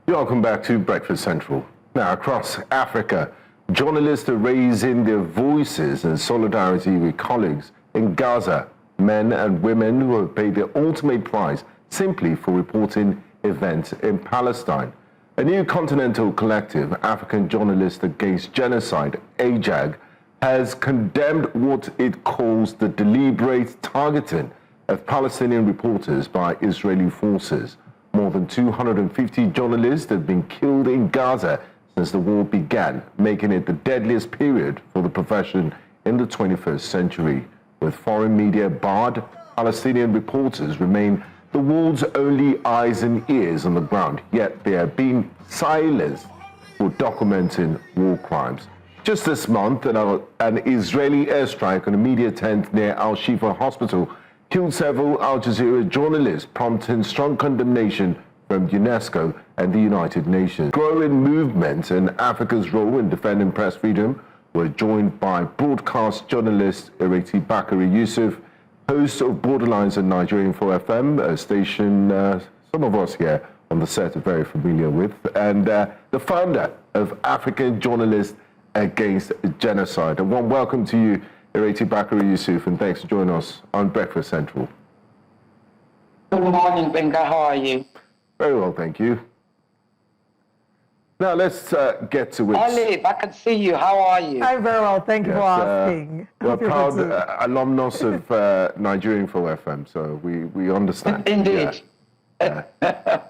Welcome back to Breakfast Central. Now, across Africa, journalists are raising their voices in solidarity with colleagues in Gaza, men and women who have paid the ultimate price simply for reporting events in Palestine. A new continental collective, African Journalists Against Genocide, AJAG, has condemned what it calls the deliberate targeting of Palestinian reporters by Israeli forces. More than 250 journalists have been killed in Gaza since the war began, making it the deadliest period for the profession in the 21st century. With foreign media barred, Palestinian reporters remain the world's only eyes and ears on the ground, yet they are being silenced for documenting war crimes. Just this month, an Israeli airstrike on a media tent near Al-Shifa Hospital killed several Al Jazeera journalists, prompting strong condemnation from UNESCO and the United Nations. Growing movement in Africa's role in defending press freedom were joined by broadcast journalist Ireti Bakare-Yusuf, host of Borderlines and Nigerian 4FM, a station some of us here on the set are very familiar with, and the founder of African Journalists Against Genocide. A warm welcome to you, Ireti Bakare-Yusuf, and thanks for joining us on Breakfast Central. Good morning, Benga. How are you? Very well, thank you. Now let's get to it. Olive, I can see you. How are you? I'm very well. Thank you for asking. We're proud alumnus of Nigerian 4FM, so we understand. Indeed. Yeah. Now,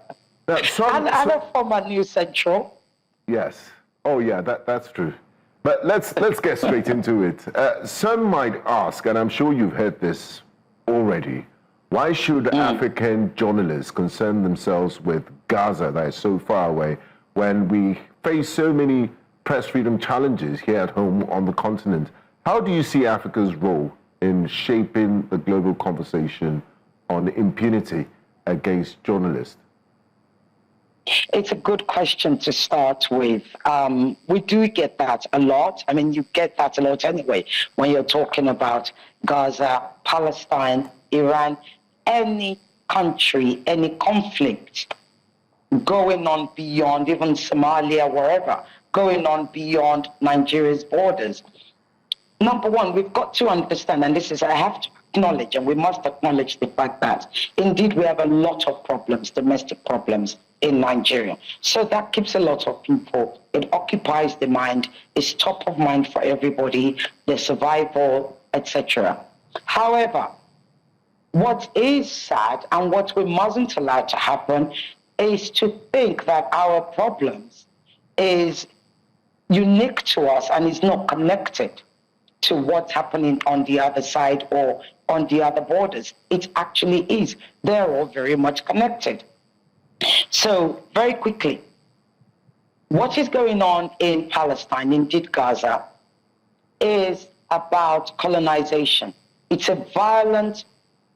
and a former News Central. Yes. Oh, yeah, that's true. But let's get straight into it. Some might ask, and I'm sure you've heard this already, why should African journalists concern themselves with Gaza that is so far away when we face so many press freedom challenges here at home on the continent? How do you see Africa's role in shaping the global conversation on impunity against journalists? It's a good question to start with. We do get that a lot. I mean, you get that a lot anyway when you're talking about Gaza, Palestine, Iran, any country, any conflict going on beyond, even Somalia, wherever, going on beyond Nigeria's borders. Number one, we've got to understand, and this is, I have to acknowledge, and we must acknowledge the fact that indeed we have a lot of problems, domestic problems in Nigeria. So that keeps a lot of people, it occupies the mind, it's top of mind for everybody, their survival, etc. However, what is sad and what we mustn't allow to happen is to think that our problems is unique to us and is not connected to what's happening on the other side or on the other borders. It actually is. They're all very much connected. So very quickly, what is going on in Palestine, indeed Gaza, is about colonization. It's a violent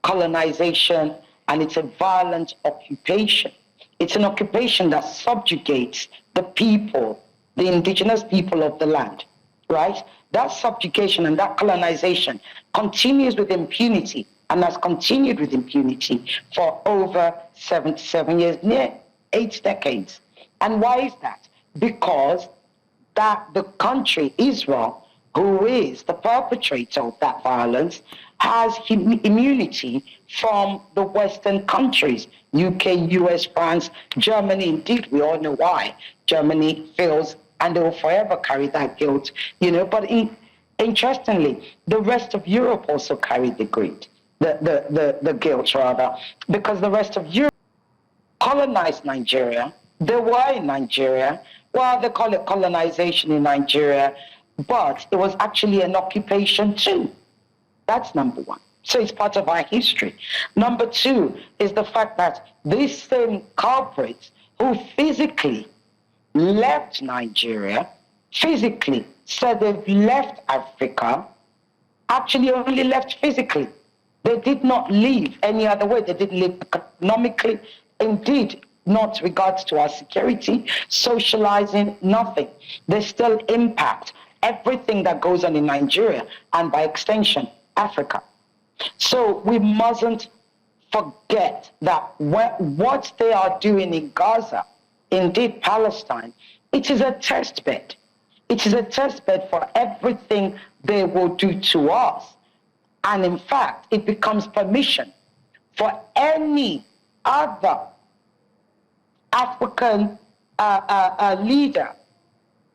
colonization and it's a violent occupation. It's an occupation that subjugates the people, the indigenous people of the land, right? That subjugation and that colonization continues with impunity and has continued with impunity for over 77 years, near 8 decades. And why is that? Because that the country, Israel, who is the perpetrator of that violence, has immunity from the Western countries, UK, US, France, Germany. Indeed, we all know why. Germany feels, and they will forever carry that guilt, but interestingly, the rest of Europe also carried the guilt, the guilt rather, because the rest of Europe colonized Nigeria. They were in Nigeria. Well, they call it colonization in Nigeria, but it was actually an occupation too. That's number one. So it's part of our history. Number two is the fact that these same culprits who physically left Nigeria, physically said they've left Africa, actually only left physically. They did not leave any other way. They didn't leave economically, indeed, not regards to our security, socializing, nothing. They still impact everything that goes on in Nigeria and by extension, Africa. So we mustn't forget that what they are doing in Gaza indeed Palestine, it is a test bed. It is a test bed for everything they will do to us. And in fact, it becomes permission for any other African leader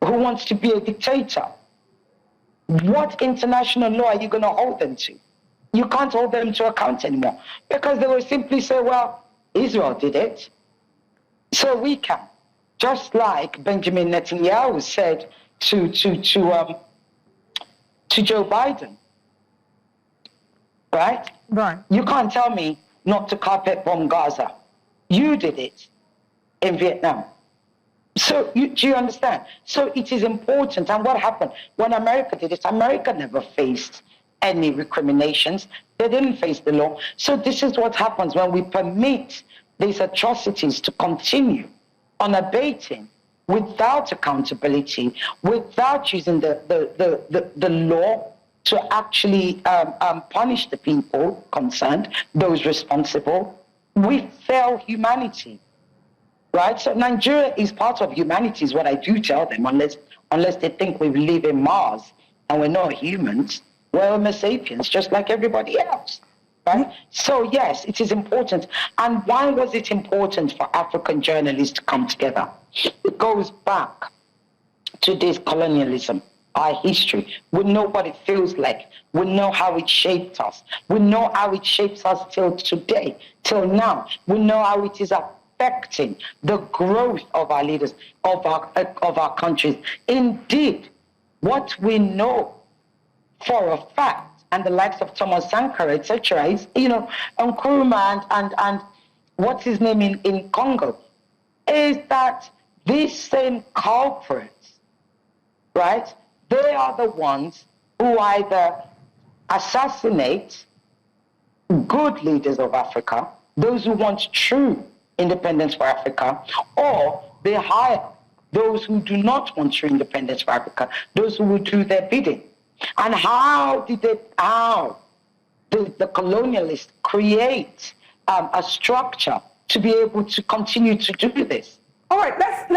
who wants to be a dictator. What international law are you going to hold them to? You can't hold them to account anymore, because they will simply say, well, Israel did it, so we can. Just like Benjamin Netanyahu said to Joe Biden, right? Right. You can't tell me not to carpet bomb Gaza. You did it in Vietnam. So do you understand? So it is important. And what happened when America did it? America never faced any recriminations. They didn't face the law. So this is what happens when we permit these atrocities to continue unabating, without accountability, without using the law to actually punish the people concerned, those responsible. We fail humanity, right? So Nigeria is part of humanity, is what I do tell them, unless they think we live in Mars and we're not humans. We're Homo sapiens, just like everybody else, right? So yes, it is important. And why was it important for African journalists to come together? It goes back to this colonialism, our history. We know what it feels like. We know how it shaped us. We know how it shapes us till today, till now. We know how it is affecting the growth of our leaders, of our countries. Indeed, what we know for a fact, and the likes of Thomas Sankara, etc., is, Nkrumah and what's his name in Congo, is that these same culprits, right, they are the ones who either assassinate good leaders of Africa, those who want true independence for Africa, or they hire those who do not want true independence for Africa, those who will do their bidding. And how did the colonialists create a structure to be able to continue to do this? All right, let's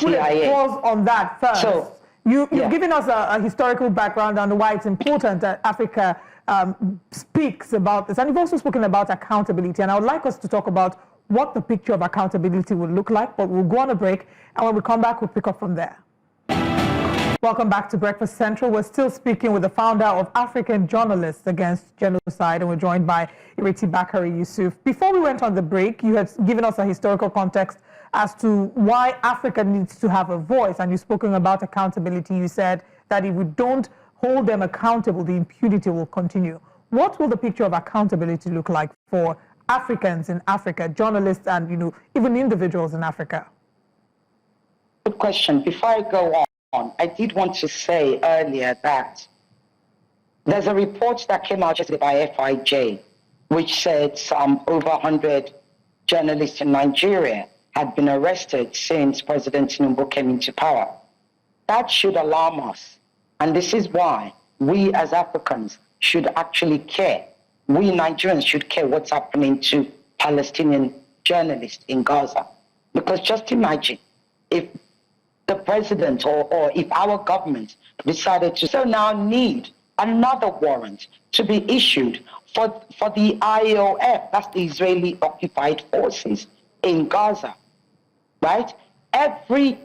put a pause on that first. So, you've given us a historical background on why it's important that Africa speaks about this, and you've also spoken about accountability, and I would like us to talk about what the picture of accountability would look like, but we'll go on a break, and when we come back, we'll pick up from there. Welcome back to Breakfast Central. We're still speaking with the founder of African Journalists Against Genocide, and we're joined by Ireti Bakare-Yusuf. Before we went on the break, you had given us a historical context as to why Africa needs to have a voice, and you've spoken about accountability. You said that if we don't hold them accountable, the impunity will continue. What will the picture of accountability look like for Africans in Africa, journalists and even individuals in Africa? Good question. Before I go on, I did want to say earlier that there's a report that came out yesterday by FIJ, which said some over 100 journalists in Nigeria had been arrested since President Tinubu came into power. That should alarm us. And this is why we as Africans should actually care. We Nigerians should care what's happening to Palestinian journalists in Gaza. Because just imagine if the president or if our government decided to now need another warrant to be issued for the IOF, that's the Israeli occupied forces in Gaza, right? Every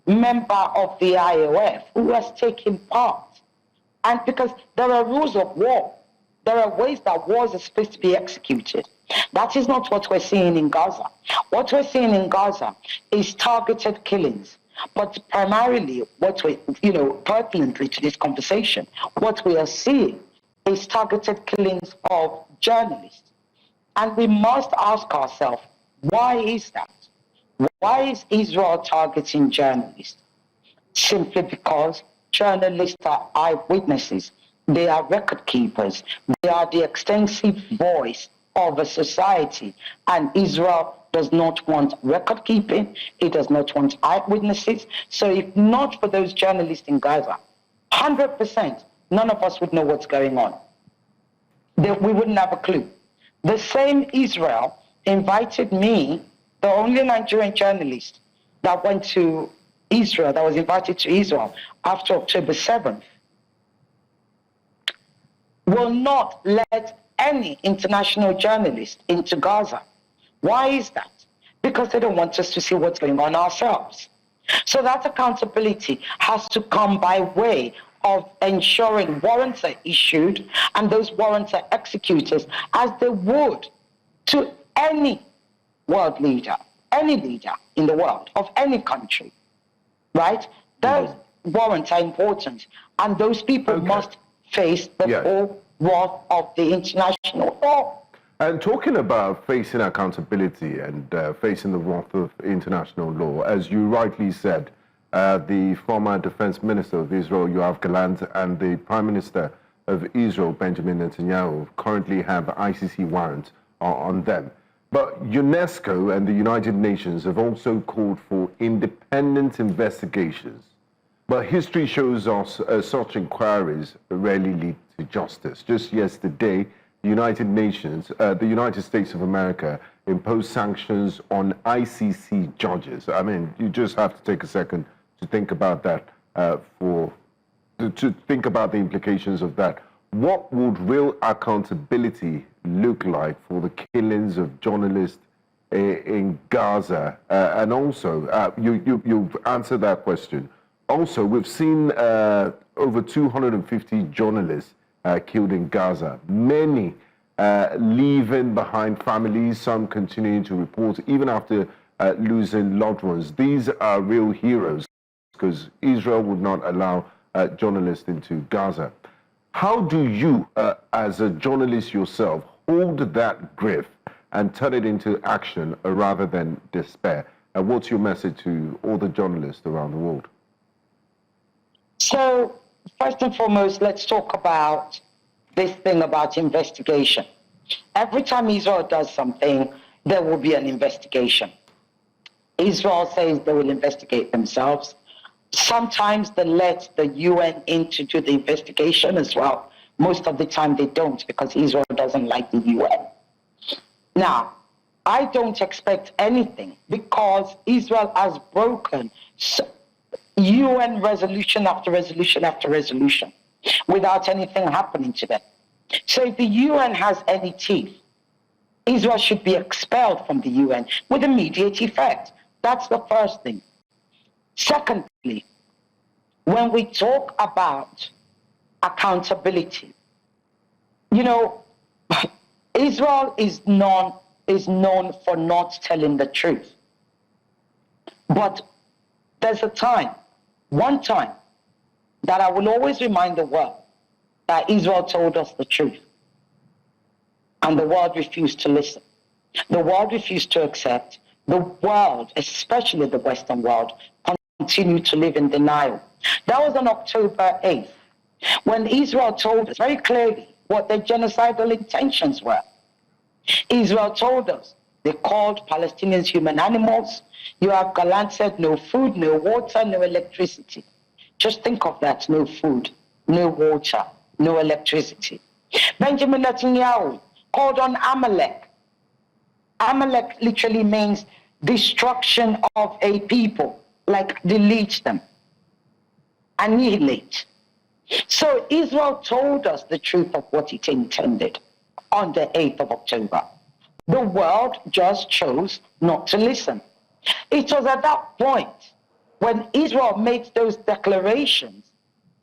member of the IOF who has taken part, and because there are rules of war, there are ways that wars are supposed to be executed. That is not what we're seeing in Gaza. What we're seeing in Gaza is targeted killings. But primarily, what we, pertinently to this conversation, what we are seeing is targeted killings of journalists. And we must ask ourselves, why is that? Why is Israel targeting journalists? Simply because journalists are eyewitnesses. They are record keepers. They are the extensive voice of a society. And Israel does not want record keeping. It does not want eyewitnesses. So if not for those journalists in Gaza, 100%, none of us would know what's going on. We wouldn't have a clue. The same Israel invited me, the only Nigerian journalist, that went to Israel, that was invited to Israel after October 7th, will not let any international journalist into Gaza. Why is that? Because they don't want us to see what's going on ourselves. So that accountability has to come by way of ensuring warrants are issued and those warrants are executed as they would to any world leader, any leader in the world of any country, right? Those warrants are important, and those people must face the full wrath of the international law. And talking about facing accountability and facing the wrath of international law, as you rightly said, the former defense minister of Israel, Yoav Gallant, and the prime minister of Israel, Benjamin Netanyahu, currently have ICC warrants on them. But UNESCO and the United Nations have also called for independent investigations. But history shows us such inquiries rarely lead to justice. Just yesterday, the United Nations, the United States of America, imposed sanctions on ICC judges. I mean, you just have to take a second to think about that, to think about the implications of that. What would real accountability look like for the killings of journalists in Gaza? And also, you've answered that question. Also, we've seen over 250 journalists killed in Gaza, many leaving behind families, some continuing to report even after losing loved ones. These are real heroes because Israel would not allow journalists into Gaza. How do you, as a journalist yourself, hold that grief and turn it into action rather than despair? And what's your message to all the journalists around the world? So, first and foremost, let's talk about this thing about investigation. Every time Israel does something, there will be an investigation. Israel says they will investigate themselves. Sometimes they let the UN in to do the investigation as well. Most of the time they don't, because Israel doesn't like the UN. Now, I don't expect anything because Israel has broken UN resolution after resolution after resolution without anything happening to them. So if the UN has any teeth, Israel should be expelled from the UN with immediate effect. That's the first thing. Secondly, when we talk about accountability, you know, Israel is known for not telling the truth. But there's one time, that I will always remind the world that Israel told us the truth. And the world refused to listen. The world refused to accept. The world, especially the Western world, continued to live in denial. That was on October 8th, when Israel told us very clearly what their genocidal intentions were. Israel told us they called Palestinians human animals. Yoav Gallant said no food, no water, no electricity. Just think of that, no food, no water, no electricity. Benjamin Netanyahu called on Amalek. Amalek literally means destruction of a people, like delete them, annihilate. So Israel told us the truth of what it intended on the 8th of October. The world just chose not to listen. It was at that point when Israel made those declarations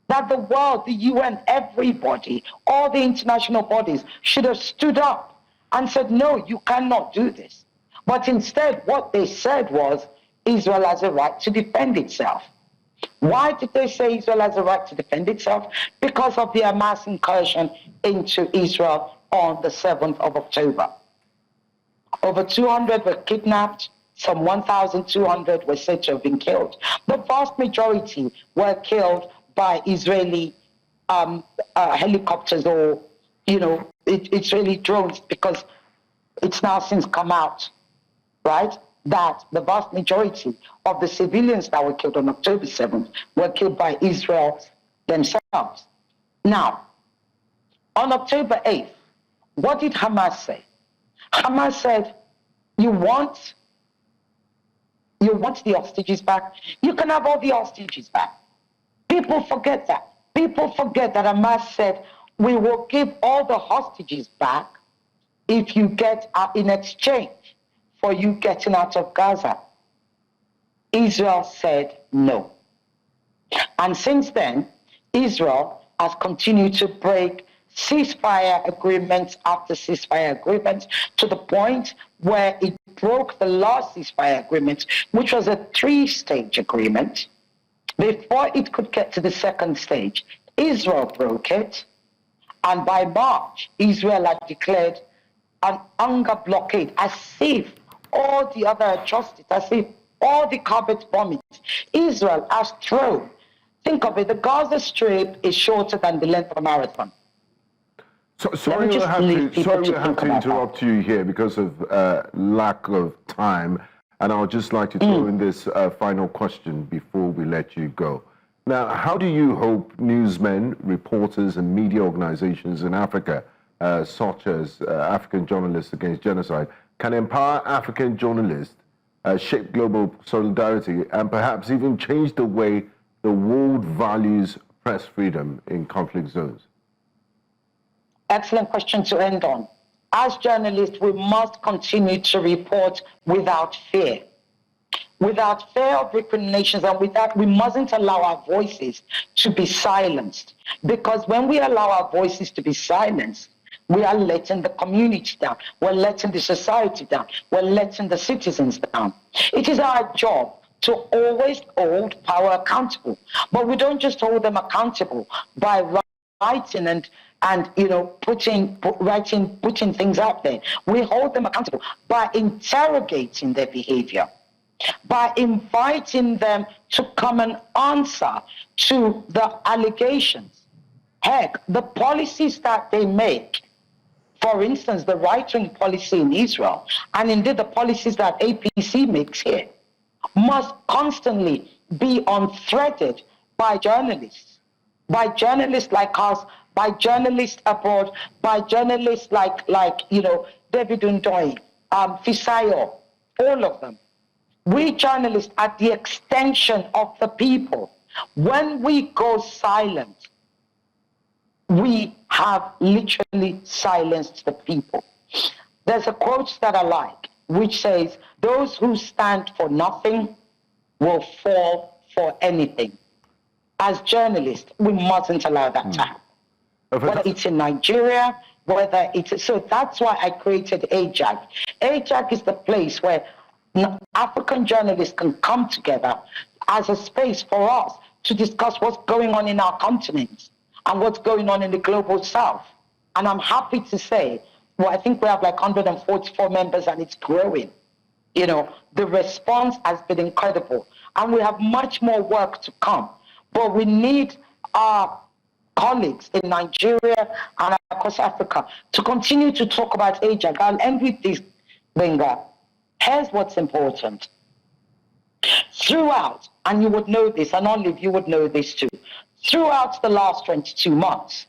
that the world, the UN, everybody, all the international bodies should have stood up and said, no, you cannot do this. But instead, what they said was, Israel has a right to defend itself. Why did they say Israel has a right to defend itself? Because of the Hamas incursion into Israel on the 7th of October. Over 200 were kidnapped. Some 1,200 were said to have been killed. The vast majority were killed by Israeli helicopters or, Israeli drones, because it's now since come out, right, that the vast majority of the civilians that were killed on October 7th were killed by Israel themselves. Now, on October 8th, what did Hamas say? Hamas said, you want You want the hostages back? You can have all the hostages back. People forget that. People forget that Hamas said, we will give all the hostages back if you get in exchange for you getting out of Gaza. Israel said no. And since then, Israel has continued to break ceasefire agreements after ceasefire agreements to the point where it broke the last ceasefire agreement, which was a 3-stage agreement. Before it could get to the second stage, Israel broke it. And by March, Israel had declared an hunger blockade, as if all the other atrocities, as if all the carpet bombings Israel has thrown. Think of it, the Gaza Strip is shorter than the length of a marathon. Sorry, we'll have to interrupt you here because of lack of time. And I would just like to throw in this final question before we let you go. Now, how do you hope newsmen, reporters, and media organizations in Africa, such as African Journalists Against Genocide, can empower African journalists, shape global solidarity, and perhaps even change the way the world values press freedom in conflict zones? Excellent question to end on. As journalists, we must continue to report without fear. Without fear of recriminations, and without, we mustn't allow our voices to be silenced. Because when we allow our voices to be silenced, we are letting the community down. We're letting the society down. We're letting the citizens down. It is our job to always hold power accountable. But we don't just hold them accountable by writing and you know, putting things out there. We hold them accountable by interrogating their behavior, by inviting them to come and answer to the allegations. Heck, the policies that they make, for instance, the right-wing policy in Israel, and indeed the policies that APC makes here, must constantly be unthreaded by journalists like us, by journalists abroad, by journalists like you know, David Ndoye, Fisayo, all of them. We journalists are the extension of the people. When we go silent, we have literally silenced the people. There's a quote that I like, which says, those who stand for nothing will fall for anything. As journalists, we mustn't allow that to happen. Whether it's in Nigeria, whether it's... So that's why I created AJAG. AJAG is the place where African journalists can come together as a space for us to discuss what's going on in our continent and what's going on in the global south. And I'm happy to say, well, I think we have like 144 members and it's growing. You know, the response has been incredible. And we have much more work to come. But we need our colleagues in Nigeria and across Africa to continue to talk about AJAG. I'll end with this, Benga. Here's what's important. Throughout, and you would know this, and Olive, you would know this too, throughout the last 22 months,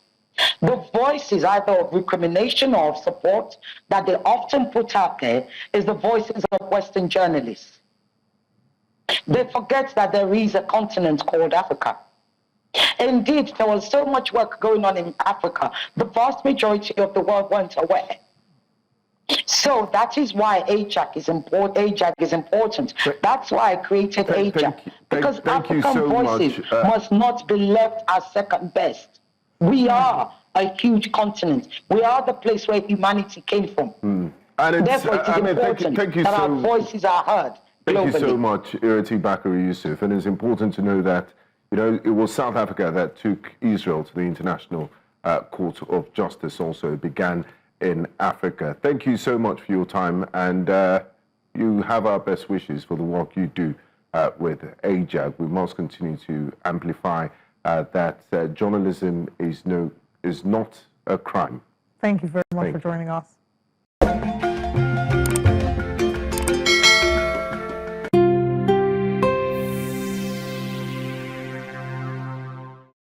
the voices either of recrimination or of support that they often put out there is the voices of Western journalists. They forget that there is a continent called Africa. Indeed, there was so much work going on in Africa, the vast majority of the world weren't aware. So that is why AJAG is important. That's why I created AJAG. Because African voices must not be left as second best. We are a huge continent. We are the place where humanity came from. And therefore, it is important that our voices are heard globally. Thank you so much, Ireti Bakare-Yusuf. And it's important to know that, you know, it was South Africa that took Israel to the International Court of Justice also. It began in Africa. Thank you so much for your time, and you have our best wishes for the work you do with AJAG. We must continue to amplify that journalism is not a crime. Thank you very much for joining us.